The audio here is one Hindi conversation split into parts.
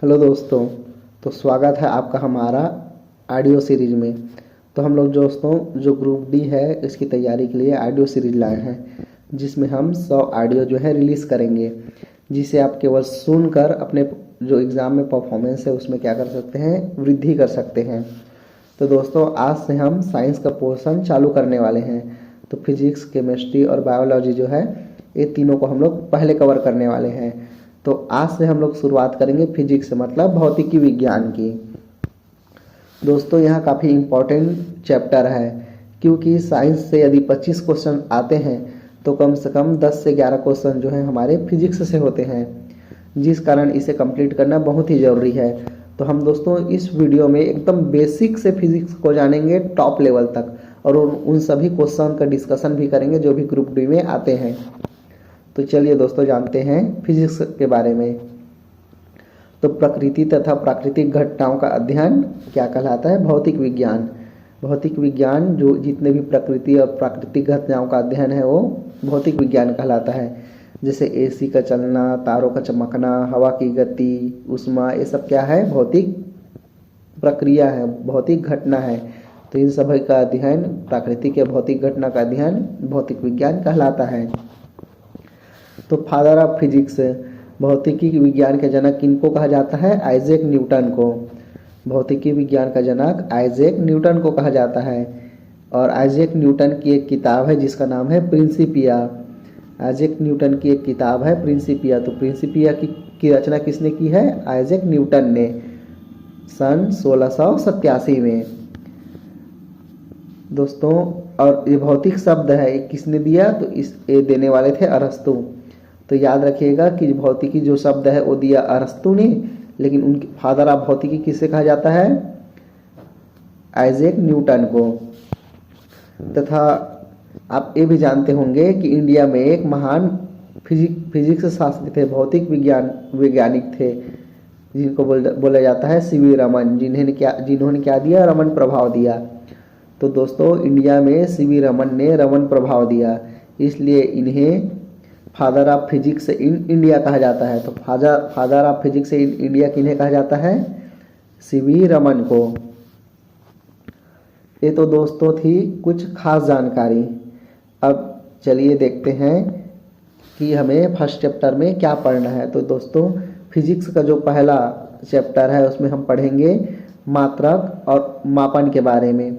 हेलो दोस्तों। तो स्वागत है आपका हमारा ऑडियो सीरीज में। तो हम लोग दोस्तों जो ग्रुप डी है इसकी तैयारी के लिए ऑडियो सीरीज लाए हैं, जिसमें हम 100 ऑडियो जो है रिलीज़ करेंगे, जिसे आप केवल सुनकर अपने जो एग्ज़ाम में परफॉर्मेंस है उसमें क्या कर सकते हैं, वृद्धि कर सकते हैं। तो दोस्तों आज से हम साइंस का पोर्शन चालू करने वाले हैं। तो फिजिक्स, केमिस्ट्री और बायोलॉजी जो है ये तीनों को हम लोग पहले कवर करने वाले हैं। तो आज से हम लोग शुरुआत करेंगे फिजिक्स से, मतलब भौतिकी विज्ञान की। दोस्तों यहाँ काफ़ी इम्पोर्टेंट चैप्टर है, क्योंकि साइंस से यदि 25 क्वेश्चन आते हैं तो कम से कम 10 से 11 क्वेश्चन जो है हमारे फिजिक्स से होते हैं, जिस कारण इसे कंप्लीट करना बहुत ही ज़रूरी है। तो हम दोस्तों इस वीडियो में एकदम बेसिक से फिजिक्स को जानेंगे टॉप लेवल तक, और उन सभी क्वेश्चन का डिस्कशन भी करेंगे जो भी ग्रुप डी में आते हैं। तो चलिए दोस्तों जानते हैं फिजिक्स के बारे में। तो प्रकृति तथा प्राकृतिक घटनाओं का अध्ययन क्या कहलाता है? भौतिक विज्ञान। भौतिक विज्ञान जो जितने भी प्रकृति और प्राकृतिक घटनाओं का अध्ययन है वो भौतिक विज्ञान कहलाता है। जैसे एसी का चलना, तारों का चमकना, हवा की गति, ऊष्मा, ये सब क्या है? भौतिक प्रक्रिया है, भौतिक घटना है। तो इन सभी का अध्ययन, प्राकृतिक या भौतिक घटना का अध्ययन भौतिक विज्ञान कहलाता है। तो फादर ऑफ फिजिक्स, भौतिकी विज्ञान के जनक किनको कहा जाता है? आइजैक न्यूटन को। भौतिकी विज्ञान का जनक आइजैक न्यूटन को कहा जाता है। और आइजैक न्यूटन की एक किताब है जिसका नाम है प्रिंसिपिया। आइजैक न्यूटन की एक किताब है प्रिंसिपिया। तो प्रिंसिपिया की रचना किसने की है? आइजैक न्यूटन ने, सन 1687 में। दोस्तों और ये भौतिक शब्द है, ये किसने दिया? तो ये देने वाले थे अरस्तु। तो याद रखिएगा कि भौतिकी जो शब्द है वो दिया अरस्तु ने, लेकिन उनके फादर ऑफ भौतिकी किसे कहा जाता है? आइजैक न्यूटन को। तथा आप ये भी जानते होंगे कि इंडिया में एक महान फिजिक्स शास्त्री थे, भौतिक वैज्ञानिक थे, जिनको बोला जाता है सीवी रमन, जिन्होंने क्या दिया? रमन प्रभाव दिया। तो दोस्तों इंडिया में सीवी रमन ने रमन प्रभाव दिया, इसलिए इन्हें father of physics in India कहा जाता है। तो father of physics in India किन्हें कहा जाता है? सीवी रमन को। ये तो दोस्तों थी कुछ खास जानकारी। अब चलिए देखते हैं कि हमें फर्स्ट चैप्टर में क्या पढ़ना है। तो दोस्तों फिजिक्स का जो पहला चैप्टर है उसमें हम पढ़ेंगे मात्रक और मापन के बारे में।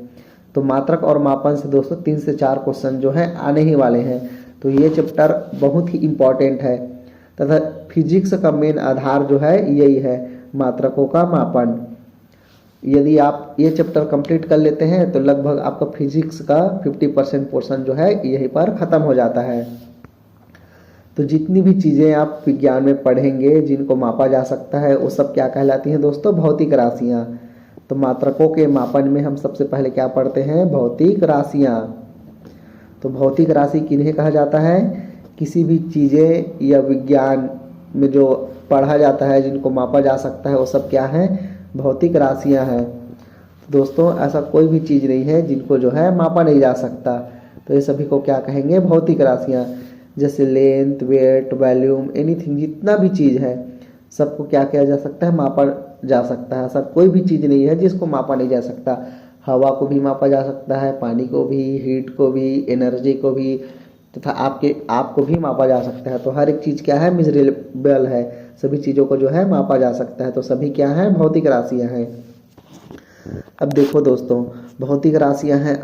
तो मात्रक और मापन से दोस्तों 3 से 4 क्वेश्चन जो है आने ही वाले हैं। तो ये चैप्टर बहुत ही इम्पॉर्टेंट है, तथा फिजिक्स का मेन आधार जो है यही है, मात्रकों का मापन। यदि आप ये चैप्टर कंप्लीट कर लेते हैं तो लगभग आपका फिजिक्स का 50% पोर्शन जो है यहीं पर ख़त्म हो जाता है। तो जितनी भी चीज़ें आप विज्ञान में पढ़ेंगे जिनको मापा जा सकता है वो सब क्या कहलाती हैं दोस्तों? भौतिक राशियाँ। तो मात्रकों के मापन में हम सबसे पहले क्या पढ़ते हैं? भौतिक राशियाँ। तो भौतिक राशि किन्हें कहा जाता है? किसी भी चीज़ें या विज्ञान में जो पढ़ा जाता है, जिनको मापा जा सकता है, वो सब क्या है? भौतिक राशियाँ हैं। दोस्तों ऐसा कोई भी चीज़ नहीं है जिनको जो है मापा नहीं जा सकता। तो ये सभी को क्या कहेंगे? भौतिक राशियाँ। जैसे लेंथ, वेट, वॉल्यूम, एनीथिंग, जितना भी चीज़ है सबको क्या किया जा सकता है? मापा जा सकता है। ऐसा कोई भी चीज़ नहीं है जिसको मापा नहीं जा सकता। हवा को भी मापा जा सकता है, पानी को भी, हीट को भी, एनर्जी को भी, तथा आपको भी मापा जा सकता है। तो हर एक चीज़ क्या है? मेजरेबल है। सभी चीज़ों को जो है मापा जा सकता है। तो सभी क्या हैं? भौतिक राशियाँ हैं। अब देखो दोस्तों, भौतिक राशियाँ हैं,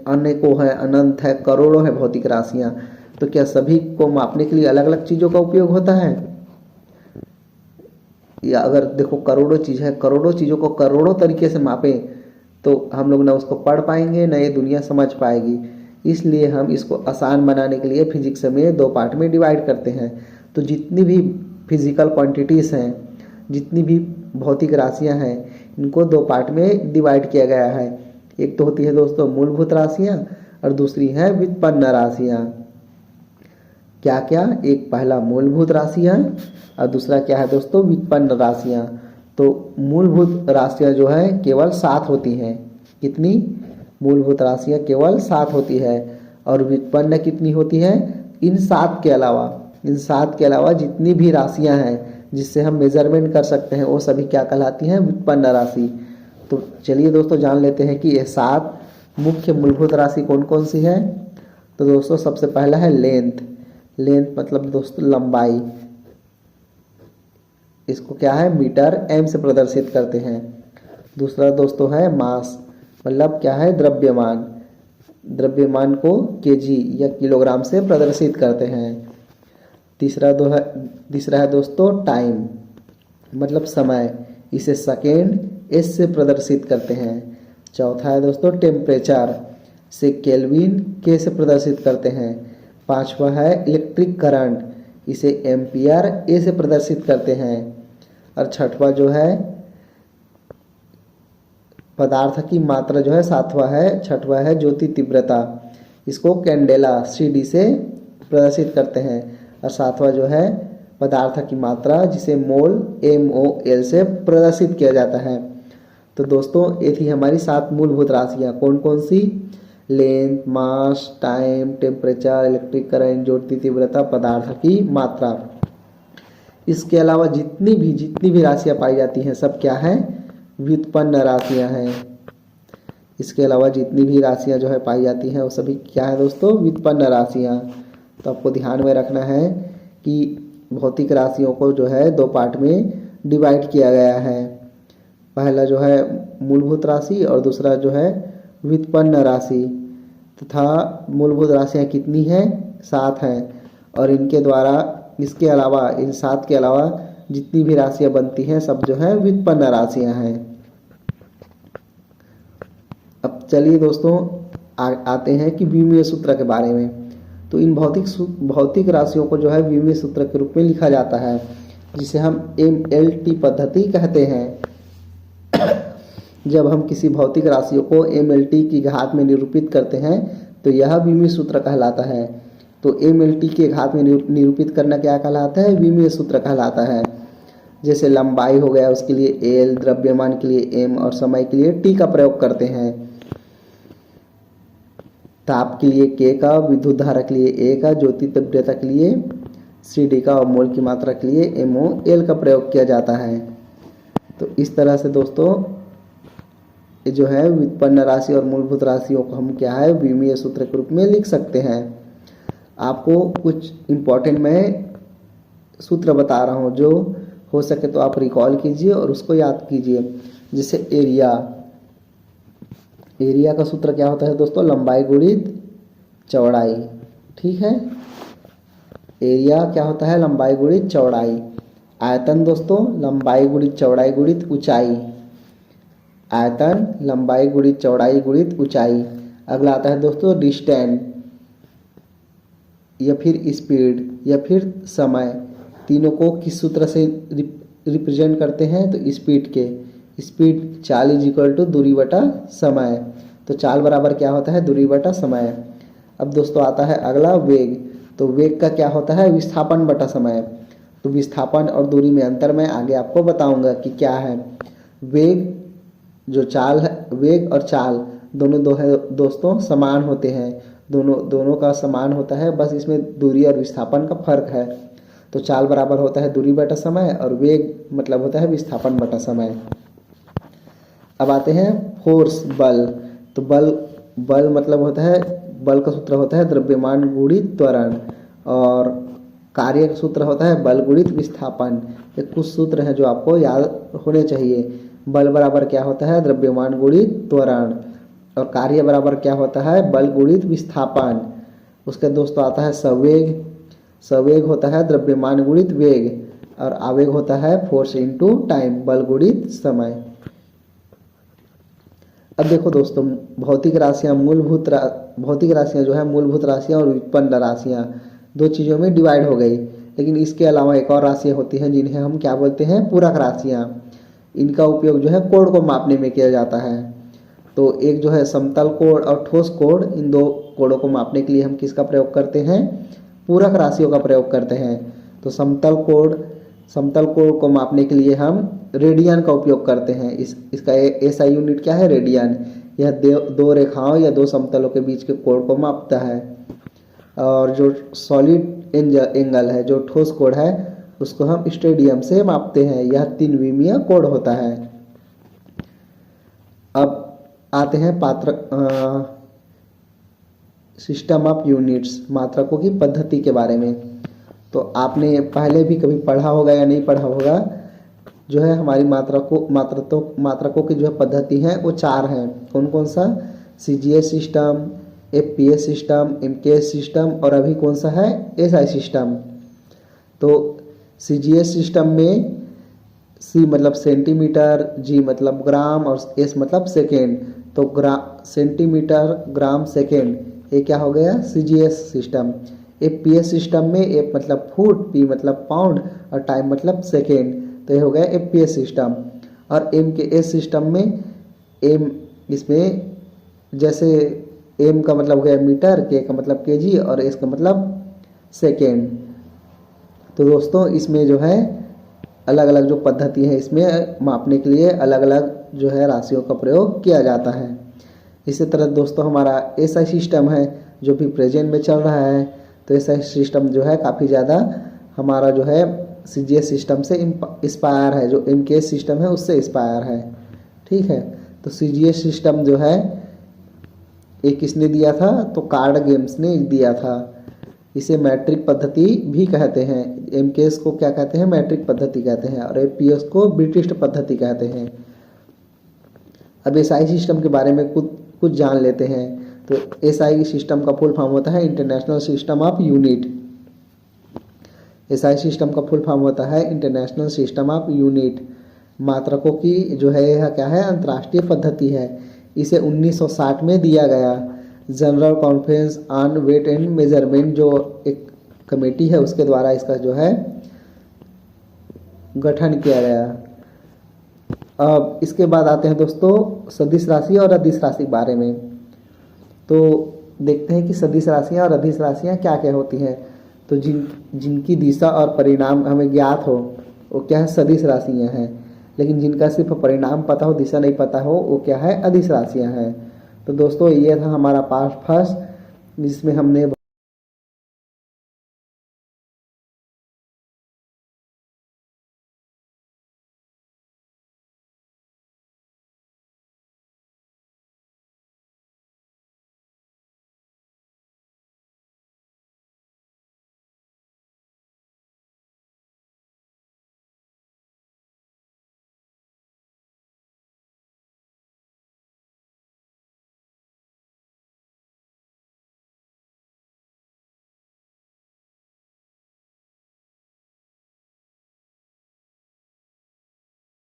अनेकों हैं, अनंत है, करोड़ों है भौतिक राशियाँ। तो क्या सभी को मापने के लिए अलग अलग चीज़ों का उपयोग होता है? या अगर देखो करोड़ों चीज़ है, करोड़ों चीज़ों को करोड़ों तरीके से मापें तो हम लोग ना उसको पढ़ पाएंगे, ना ये दुनिया समझ पाएगी। इसलिए हम इसको आसान बनाने के लिए फिजिक्स में 2 पार्ट में डिवाइड करते हैं। तो जितनी भी फिजिकल क्वांटिटीज़ हैं, जितनी भी भौतिक राशियां हैं, इनको 2 पार्ट में डिवाइड किया गया है। एक तो होती है दोस्तों मूलभूत राशियां, और दूसरी है व्युत्पन्न राशियां। क्या क्या? एक पहला मूलभूत राशियां और दूसरा क्या है दोस्तों? व्युत्पन्न राशियां। तो मूलभूत राशियां जो है केवल 7 होती हैं। कितनी? मूलभूत राशियां केवल 7 होती है। और व्युत्पन्न कितनी होती है? इन 7 के अलावा जितनी भी राशियां हैं, जिससे हम मेजरमेंट कर सकते हैं, वो सभी क्या कहलाती हैं? व्युत्पन्न राशि। तो चलिए दोस्तों जान लेते हैं कि ये 7 मुख्य मूलभूत राशि कौन कौन सी है। तो दोस्तों सबसे पहला है लेंथ। लेंथ मतलब दोस्तों लंबाई, इसको क्या है? मीटर एम से प्रदर्शित करते हैं। दूसरा दोस्तों है मास, मतलब क्या है? द्रव्यमान। द्रव्यमान को केजी या किलोग्राम से प्रदर्शित करते हैं। तीसरा है दोस्तों टाइम, मतलब समय, इसे सेकेंड एस से प्रदर्शित करते हैं। चौथा है दोस्तों टेम्परेचर, से केल्विन के से प्रदर्शित करते हैं। पांचवा है इलेक्ट्रिक करंट, इसे एम्पियर ए से प्रदर्शित करते हैं। और छठवा जो है पदार्थ की मात्रा जो है, छठवा है ज्योति तीव्रता, इसको कैंडेला CD से प्रदर्शित करते हैं। और सातवां जो है पदार्थ की मात्रा, जिसे मोल MOL से प्रदर्शित किया जाता है। तो दोस्तों ये थी हमारी 7 मूलभूत राशियाँ। कौन कौन सी? लेंथ, मास, टाइम, टेम्परेचर, इलेक्ट्रिक करंट, ज्योति तीव्रता, पदार्थ की मात्रा। इसके अलावा जितनी भी राशियाँ पाई जाती हैं सब क्या है? व्युत्पन्न राशियाँ हैं। इसके अलावा जितनी भी राशियाँ जो है पाई जाती हैं वो सभी क्या है दोस्तों? व्युत्पन्न राशियाँ। तो आपको ध्यान में रखना है कि भौतिक राशियों को जो है 2 पार्ट में डिवाइड किया गया है। पहला जो है मूलभूत राशि और दूसरा जो है व्युत्पन्न राशि। तथा मूलभूत राशियाँ कितनी हैं? 7 हैं। और इनके द्वारा इसके अलावा, इन 7 के अलावा जितनी भी राशियाँ बनती हैं सब जो है व्युत्पन्न राशियाँ हैं। अब चलिए दोस्तों आते हैं कि विमीय सूत्र के बारे में। तो इन भौतिक राशियों को जो है विमीय सूत्र के रूप में लिखा जाता है, जिसे हम MLT पद्धति कहते हैं। जब हम किसी भौतिक राशियों को MLT की घात में निरूपित करते हैं तो यह विमीय सूत्र कहलाता है। तो MLT के घात में निरूपित करना क्या कहलाता है? विमीय सूत्र कहलाता है। जैसे लंबाई हो गया, उसके लिए L, द्रव्यमान के लिए M और समय के लिए T का प्रयोग करते हैं। ताप के लिए K का, विद्युत धारा के लिए A का, ज्योति तीव्रता के लिए CD का और मोल की मात्रा के लिए MOL का प्रयोग किया जाता है। तो इस तरह से दोस्तों ये जो है व्युत्पन्न राशि और मूलभूत राशियों को हम क्या है? विमीय सूत्र के रूप में लिख सकते हैं। आपको कुछ इम्पोर्टेंट मैं सूत्र बता रहा हूँ, जो हो सके तो आप रिकॉल कीजिए और उसको याद कीजिए। जैसे एरिया का सूत्र क्या होता है दोस्तों? लंबाई गुणित चौड़ाई। ठीक है, एरिया क्या होता है? लंबाई गुणित चौड़ाई। आयतन दोस्तों लंबाई गुणित चौड़ाई गुणित ऊंचाई। आयतन लंबाई गुणित चौड़ाई गुणित ऊंचाई। अगला आता है दोस्तों डिस्टेंस, या फिर स्पीड, या फिर समय। तीनों को किस सूत्र से रिप्रेजेंट करते हैं? तो स्पीड के। स्पीड चाल इज इक्वल टू दूरी बटा समय। तो चाल बराबर क्या होता है? दूरी बटा समय। अब दोस्तों आता है अगला वेग। तो वेग का क्या होता है? विस्थापन बटा समय। तो विस्थापन और दूरी में अंतर मैं आगे आपको बताऊंगा कि क्या है। वेग जो चाल है, वेग और चाल दोनों दोस्तों समान होते हैं। दोनों का समान होता है, बस इसमें दूरी और विस्थापन का फर्क है। तो चाल बराबर होता है दूरी बटा समय और वेग मतलब होता है विस्थापन बटा समय। अब आते हैं फोर्स, बल। तो बल मतलब होता है, बल का सूत्र होता है द्रव्यमान गुणित त्वरण, और कार्य का सूत्र होता है बल गुणित विस्थापन। ये कुछ सूत्र हैं जो आपको याद होने चाहिए। बल बराबर क्या होता है? द्रव्यमान गुणित त्वरण, और कार्य बराबर क्या होता है? बल गुणित विस्थापन। उसके दोस्तों आता है संवेग। संवेग होता है द्रव्यमान गुणित वेग, और आवेग होता है फोर्स इनटू टाइम, बल गुणित समय। अब देखो दोस्तों भौतिक राशियाँ जो है मूलभूत राशियाँ और व्युत्पन्न राशियाँ 2 चीज़ों में डिवाइड हो गई। लेकिन इसके अलावा एक और राशियाँ होती हैं जिन्हें हम क्या बोलते हैं? पूरक राशियाँ। इनका उपयोग जो है कोण को मापने में किया जाता है। तो एक जो है समतल कोण और ठोस कोण, इन 2 कोणों को मापने के लिए हम किसका प्रयोग करते हैं? पूरक राशियों का प्रयोग करते हैं। तो समतल कोण को मापने के लिए हम रेडियन का उपयोग करते हैं। इसका SI यूनिट क्या है? रेडियन। यह 2 रेखाओं या 2 समतलों के बीच के कोण को मापता है। और जो सॉलिड एंगल है, जो ठोस कोण है, उसको हम स्टेडियम से मापते हैं। यह 3 कोड होता है। अब आते हैं सिस्टम ऑफ यूनिट्स, मात्रकों की पद्धति के बारे में। तो आपने पहले भी कभी पढ़ा होगा या नहीं पढ़ा होगा, जो है हमारी मात्रकों की जो पद्धति है वो 4 हैं। कौन कौन सा? CGS system, FPS system, MKS system और अभी कौन सा है? SI system. तो CGS सिस्टम में C मतलब सेंटीमीटर, G मतलब ग्राम और S मतलब सेकेंड। तो सेंटीमीटर, ग्राम, सेकेंड, ये क्या हो गया? CGS system. FPS सिस्टम में F मतलब फुट, P मतलब पाउंड और टाइम मतलब सेकेंड, तो ये हो गया FPS सिस्टम। और MKS सिस्टम में M, इसमें जैसे M का मतलब हो गया मीटर, K का मतलब kg और S का मतलब सेकेंड। तो दोस्तों इसमें जो है अलग अलग जो पद्धति है, इसमें मापने के लिए अलग अलग जो है राशियों का प्रयोग किया जाता है। इसी तरह दोस्तों हमारा SI सिस्टम है जो भी प्रेजेंट में चल रहा है। तो SI सिस्टम जो है काफ़ी ज़्यादा हमारा जो है CGS सिस्टम से इंस्पायर है, जो MKS सिस्टम है उससे इंस्पायर है। ठीक है, तो CGS सिस्टम जो है ये किसने दिया था? तो कार्ड गेम्स ने दिया था। इसे मैट्रिक पद्धति भी कहते हैं। MKS को क्या कहते हैं? मैट्रिक पद्धति कहते हैं। और FPS को ब्रिटिश पद्धति कहते हैं। अब SI सिस्टम के बारे में कुछ जान लेते हैं। तो SI सिस्टम का फुल फॉर्म होता है international system of unit. SI system का फुल फॉर्म होता है इंटरनेशनल सिस्टम ऑफ यूनिट। मात्रकों की जो है यह क्या है? अंतर्राष्ट्रीय पद्धति है। इसे 1960 में दिया गया। General conference on weight and measurement जो एक कमेटी है उसके द्वारा इसका जो है गठन किया गया। अब इसके बाद आते हैं दोस्तों सदिश राशि और अदिश राशि के बारे में। तो देखते हैं कि सदिश राशियाँ और अदिश राशियाँ क्या क्या होती हैं। तो जिनकी दिशा और परिणाम हमें ज्ञात हो वो क्या है? सदिश राशियाँ हैं। लेकिन जिनका सिर्फ परिणाम पता हो, दिशा नहीं पता हो, वो क्या है? अदिश राशियाँ हैं। तो दोस्तों ये था हमारा पार्ट फर्स्ट, जिसमें हमने